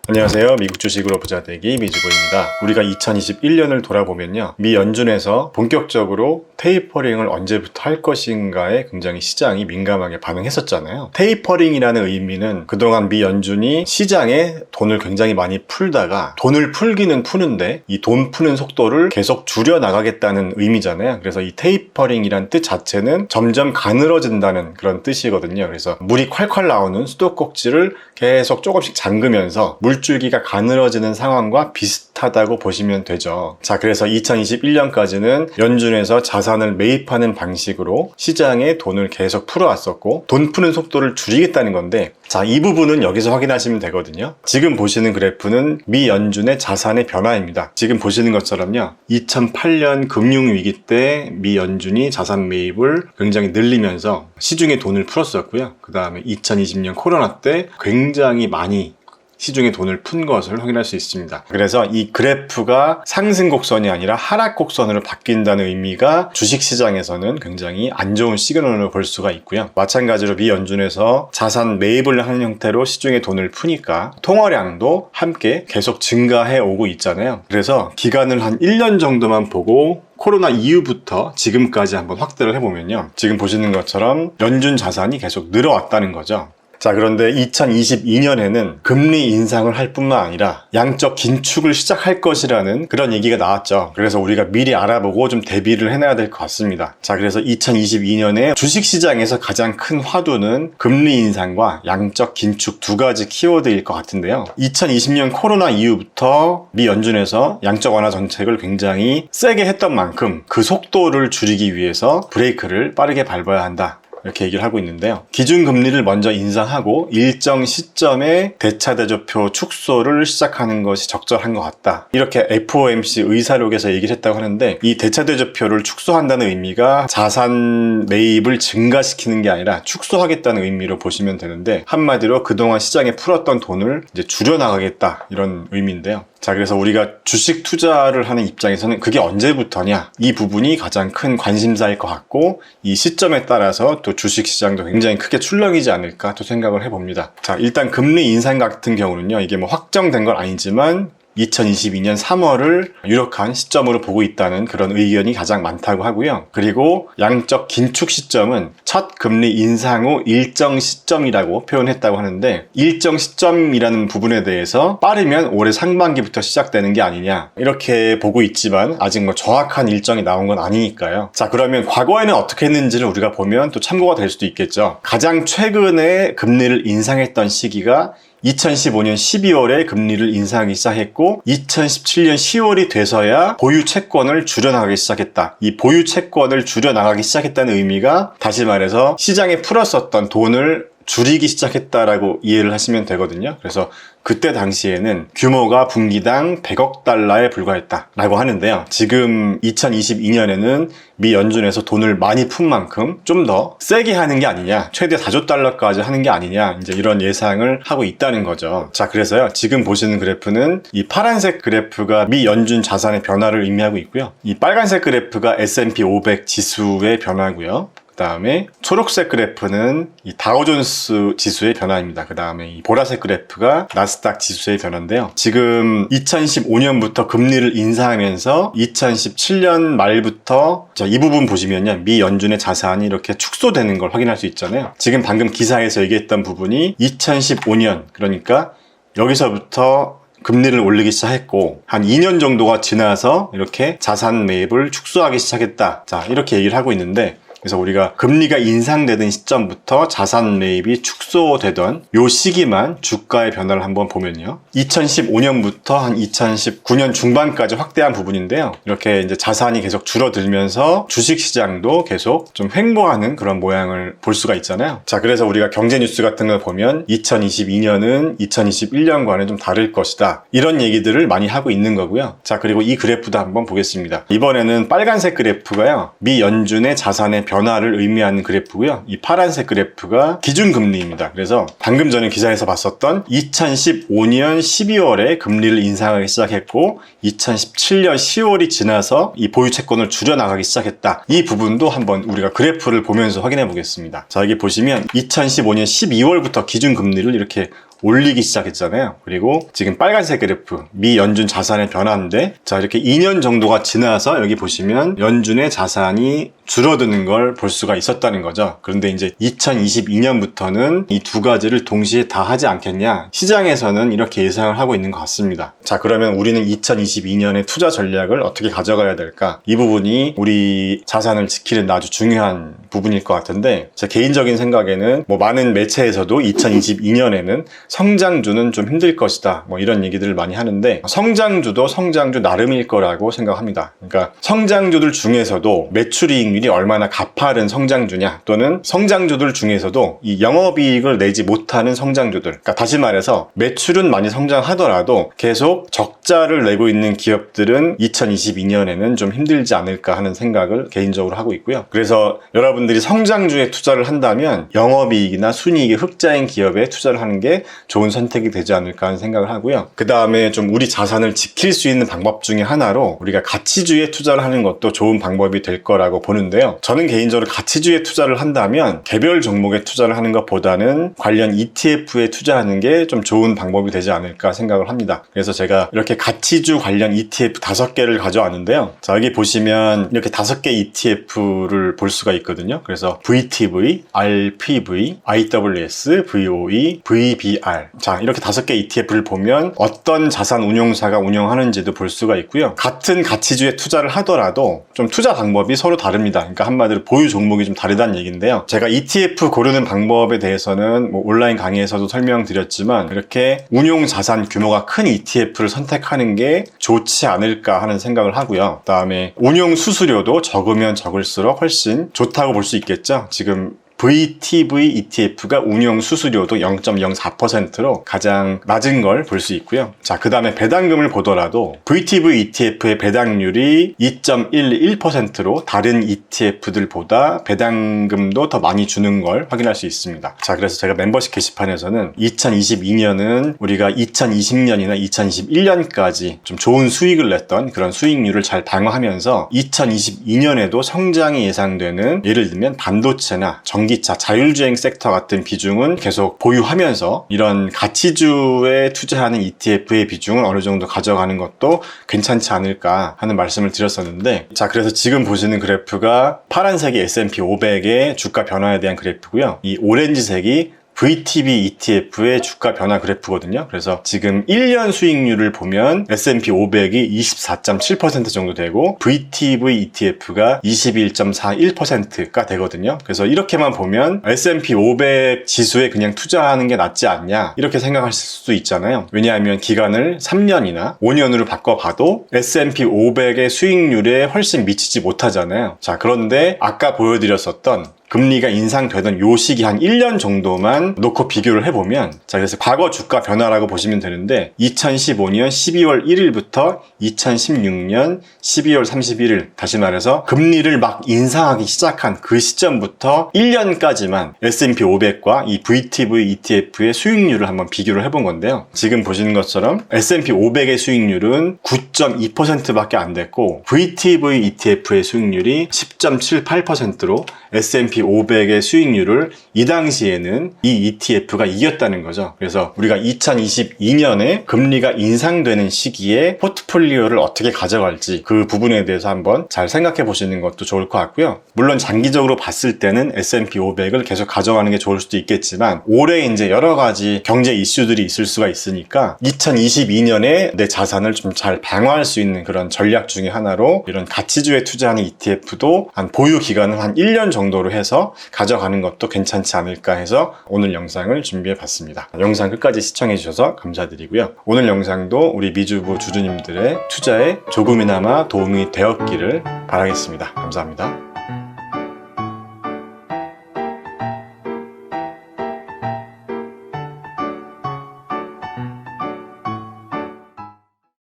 안녕하세요. 미국 주식으로 부자 되기 미주보입니다. 우리가 2021년을 돌아보면요, 미 연준에서 본격적으로 테이퍼링을 언제부터 할 것인가에 굉장히 시장이 민감하게 반응했었잖아요. 테이퍼링이라는 의미는 그동안 미 연준이 시장에 돈을 굉장히 많이 풀다가 돈을 풀기는 푸는데 이 돈 푸는 속도를 계속 줄여 나가겠다는 의미잖아요. 그래서 이 테이퍼링이란 뜻 자체는 점점 가늘어진다는 그런 뜻이거든요. 그래서 물이 콸콸 나오는 수도꼭지를 계속 조금씩 잠그면서 물줄기가 가늘어지는 상황과 비슷하다고 보시면 되죠. 자, 그래서 2021년까지는 연준에서 자산을 매입하는 방식으로 시장에 돈을 계속 풀어왔었고, 돈 푸는 속도를 줄이겠다는 건데, 자, 이 부분은 여기서 확인하시면 되거든요. 지금 보시는 그래프는 미 연준의 자산의 변화입니다. 지금 보시는 것처럼요, 2008년 금융위기 때 미 연준이 자산 매입을 굉장히 늘리면서 시중에 돈을 풀었었고요. 그 다음에 2020년 코로나 때 굉장히 많이 시중에 돈을 푼 것을 확인할 수 있습니다. 그래서 이 그래프가 상승 곡선이 아니라 하락 곡선으로 바뀐다는 의미가 주식시장에서는 굉장히 안 좋은 시그널로 볼 수가 있고요. 마찬가지로 미 연준에서 자산 매입을 하는 형태로 시중에 돈을 푸니까 통화량도 함께 계속 증가해 오고 있잖아요. 그래서 기간을 한 1년 정도만 보고 코로나 이후부터 지금까지 한번 확대를 해보면요, 지금 보시는 것처럼 연준 자산이 계속 늘어왔다는 거죠. 자, 그런데 2022년에는 금리 인상을 할 뿐만 아니라 양적 긴축을 시작할 것이라는 그런 얘기가 나왔죠. 그래서 우리가 미리 알아보고 좀 대비를 해놔야 될 것 같습니다. 자, 그래서 2022년에 주식시장에서 가장 큰 화두는 금리 인상과 양적 긴축 두 가지 키워드일 것 같은데요. 2020년 코로나 이후부터 미 연준에서 양적 완화 정책을 굉장히 세게 했던 만큼 그 속도를 줄이기 위해서 브레이크를 빠르게 밟아야 한다, 이렇게 얘기를 하고 있는데요. 기준금리를 먼저 인상하고 일정 시점에 대차대조표 축소를 시작하는 것이 적절한 것 같다, 이렇게 FOMC 의사록에서 얘기를 했다고 하는데, 이 대차대조표를 축소한다는 의미가 자산 매입을 증가시키는 게 아니라 축소하겠다는 의미로 보시면 되는데, 한마디로 그동안 시장에 풀었던 돈을 이제 줄여나가겠다, 이런 의미인데요. 자, 그래서 우리가 주식 투자를 하는 입장에서는 그게 언제부터냐, 이 부분이 가장 큰 관심사일 것 같고, 이 시점에 따라서 또 주식시장도 굉장히 크게 출렁이지 않을까 또 생각을 해봅니다. 자, 일단 금리 인상 같은 경우는요, 이게 뭐 확정된 건 아니지만 2022년 3월을 유력한 시점으로 보고 있다는 그런 의견이 가장 많다고 하고요. 그리고 양적 긴축 시점은 첫 금리 인상 후 일정 시점이라고 표현했다고 하는데, 일정 시점이라는 부분에 대해서 빠르면 올해 상반기부터 시작되는 게 아니냐, 이렇게 보고 있지만 아직 뭐 정확한 일정이 나온 건 아니니까요. 자, 그러면 과거에는 어떻게 했는지를 우리가 보면 또 참고가 될 수도 있겠죠. 가장 최근에 금리를 인상했던 시기가 2015년 12월에 금리를 인상하기 시작했고, 2017년 10월이 돼서야 보유 채권을 줄여나가기 시작했다. 이 보유 채권을 줄여나가기 시작했다는 의미가, 다시 말해서 시장에 풀었었던 돈을 줄이기 시작했다라고 이해를 하시면 되거든요. 그래서 그때 당시에는 규모가 분기당 100억 달러에 불과했다 라고 하는데요. 지금 2022년에는 미 연준에서 돈을 많이 푼 만큼 좀 더 세게 하는 게 아니냐, 최대 4조 달러까지 하는 게 아니냐, 이제 이런 예상을 하고 있다는 거죠. 자, 그래서요, 지금 보시는 그래프는 이 파란색 그래프가 미 연준 자산의 변화를 의미하고 있고요. 이 빨간색 그래프가 S&P 500 지수의 변화고요. 그 다음에 초록색 그래프는 이 다우존스 지수의 변화입니다. 그 다음에 이 보라색 그래프가 나스닥 지수의 변화인데요. 지금 2015년부터 금리를 인상하면서 2017년 말부터, 자, 이 부분 보시면요, 미 연준의 자산이 이렇게 축소되는 걸 확인할 수 있잖아요. 지금 방금 기사에서 얘기했던 부분이 2015년, 그러니까 여기서부터 금리를 올리기 시작했고, 한 2년 정도가 지나서 이렇게 자산 매입을 축소하기 시작했다. 자, 이렇게 얘기를 하고 있는데, 그래서 우리가 금리가 인상되던 시점부터 자산 매입이 축소되던 요 시기만 주가의 변화를 한번 보면요, 2015년부터 한 2019년 중반까지 확대한 부분인데요, 이렇게 이제 자산이 계속 줄어들면서 주식시장도 계속 좀 횡보하는 그런 모양을 볼 수가 있잖아요. 자, 그래서 우리가 경제 뉴스 같은 걸 보면 2022년은 2021년과는 좀 다를 것이다, 이런 얘기들을 많이 하고 있는 거고요. 자, 그리고 이 그래프도 한번 보겠습니다. 이번에는 빨간색 그래프가요, 미 연준의 자산의 변화를 의미하는 그래프고요. 이 파란색 그래프가 기준금리입니다. 그래서 방금 전에 기사에서 봤었던 2015년 12월에 금리를 인상하기 시작했고, 2017년 10월이 지나서 이 보유 채권을 줄여나가기 시작했다. 이 부분도 한번 우리가 그래프를 보면서 확인해 보겠습니다. 자, 여기 보시면 2015년 12월부터 기준금리를 이렇게 올리기 시작했잖아요. 그리고 지금 빨간색 그래프 미 연준 자산의 변화인데, 자 이렇게 2년 정도가 지나서 여기 보시면 연준의 자산이 줄어드는 걸 볼 수가 있었다는 거죠. 그런데 이제 2022년부터는 이 두 가지를 동시에 다 하지 않겠냐, 시장에서는 이렇게 예상을 하고 있는 것 같습니다. 자, 그러면 우리는 2022년의 투자 전략을 어떻게 가져가야 될까? 이 부분이 우리 자산을 지키는 아주 중요한 부분일 것 같은데, 제 개인적인 생각에는 뭐 많은 매체에서도 2022년에는 성장주는 좀 힘들 것이다, 뭐 이런 얘기들을 많이 하는데, 성장주도 성장주 나름일 거라고 생각합니다. 그러니까 성장주들 중에서도 매출이익률이 얼마나 가파른 성장주냐, 또는 성장주들 중에서도 이 영업이익을 내지 못하는 성장주들, 그러니까 다시 말해서 매출은 많이 성장하더라도 계속 적자를 내고 있는 기업들은 2022년에는 좀 힘들지 않을까 하는 생각을 개인적으로 하고 있고요. 그래서 여러분들이 성장주에 투자를 한다면 영업이익이나 순이익이 흑자인 기업에 투자를 하는 게 좋은 선택이 되지 않을까 하는 생각을 하고요. 그 다음에 좀 우리 자산을 지킬 수 있는 방법 중에 하나로 우리가 가치주에 투자를 하는 것도 좋은 방법이 될 거라고 보는데요. 저는 개인적으로 가치주에 투자를 한다면 개별 종목에 투자를 하는 것보다는 관련 ETF에 투자하는 게 좀 좋은 방법이 되지 않을까 생각을 합니다. 그래서 제가 이렇게 가치주 관련 ETF 5개를 가져왔는데요. 자, 여기 보시면 이렇게 5개 ETF를 볼 수가 있거든요. 그래서 VTV, RPV, IWS, VOE, VBR. 자, 이렇게 5개 ETF를 보면 어떤 자산 운용사가 운영하는지도 볼 수가 있고요. 같은 가치주에 투자를 하더라도 좀 투자 방법이 서로 다릅니다. 그러니까 한마디로 보유 종목이 좀 다르다는 얘기인데요. 제가 ETF 고르는 방법에 대해서는 뭐 온라인 강의에서도 설명드렸지만, 이렇게 운용 자산 규모가 큰 ETF를 선택하는 게 좋지 않을까 하는 생각을 하고요. 그 다음에 운용 수수료도 적으면 적을수록 훨씬 좋다고 볼 수 있겠죠. 지금 VTV ETF가 운용 수수료도 0.04%로 가장 낮은 걸 볼 수 있고요. 자, 그 다음에 배당금을 보더라도 VTV ETF의 배당률이 2.11%로 다른 ETF들보다 배당금도 더 많이 주는 걸 확인할 수 있습니다. 자, 그래서 제가 멤버십 게시판에서는 2022년은 우리가 2020년이나 2021년까지 좀 좋은 수익을 냈던 그런 수익률을 잘 방어하면서 2022년에도 성장이 예상되는, 예를 들면 반도체나 전기차, 자율주행 섹터 같은 비중은 계속 보유하면서 이런 가치주에 투자하는 ETF의 비중을 어느 정도 가져가는 것도 괜찮지 않을까 하는 말씀을 드렸었는데, 자, 그래서 지금 보시는 그래프가 파란색이 S&P 500의 주가 변화에 대한 그래프고요. 이 오렌지색이 VTV ETF의 주가 변화 그래프거든요. 그래서 지금 1년 수익률을 보면 S&P 500이 24.7% 정도 되고 VTV ETF가 21.41%가 되거든요. 그래서 이렇게만 보면 S&P 500 지수에 그냥 투자하는 게 낫지 않냐, 이렇게 생각하실 수도 있잖아요. 왜냐하면 기간을 3년이나 5년으로 바꿔봐도 S&P 500의 수익률에 훨씬 미치지 못하잖아요. 자, 그런데 아까 보여드렸었던 금리가 인상되던 요 시기 한 1년 정도만 놓고 비교를 해보면, 자, 그래서 과거 주가 변화라고 보시면 되는데 2015년 12월 1일부터 2016년 12월 31일, 다시 말해서 금리를 막 인상하기 시작한 그 시점부터 1년까지만 S&P 500과 이 VTV ETF의 수익률을 한번 비교를 해본 건데요. 지금 보시는 것처럼 S&P 500의 수익률은 9.2%밖에 안 됐고 VTV ETF의 수익률이 10.78%로 S&P 500의 수익률을 이 당시에는 이 ETF가 이겼다는 거죠. 그래서 우리가 2022년에 금리가 인상되는 시기에 포트폴리오를 어떻게 가져갈지 그 부분에 대해서 한번 잘 생각해 보시는 것도 좋을 것 같고요. 물론 장기적으로 봤을 때는 S&P 500을 계속 가져가는 게 좋을 수도 있겠지만, 올해 이제 여러 가지 경제 이슈들이 있을 수가 있으니까 2022년에 내 자산을 좀 잘 방어할 수 있는 그런 전략 중에 하나로 이런 가치주에 투자하는 ETF도 한 보유 기간은 한 1년 정도로 해서 가져가는 것도 괜찮지 않을까 해서 오늘 영상을 준비해 봤습니다. 영상 끝까지 시청해 주셔서 감사드리고요. 오늘 영상도 우리 미주부 주주님들의 투자에 조금이나마 도움이 되었기를 바라겠습니다. 감사합니다.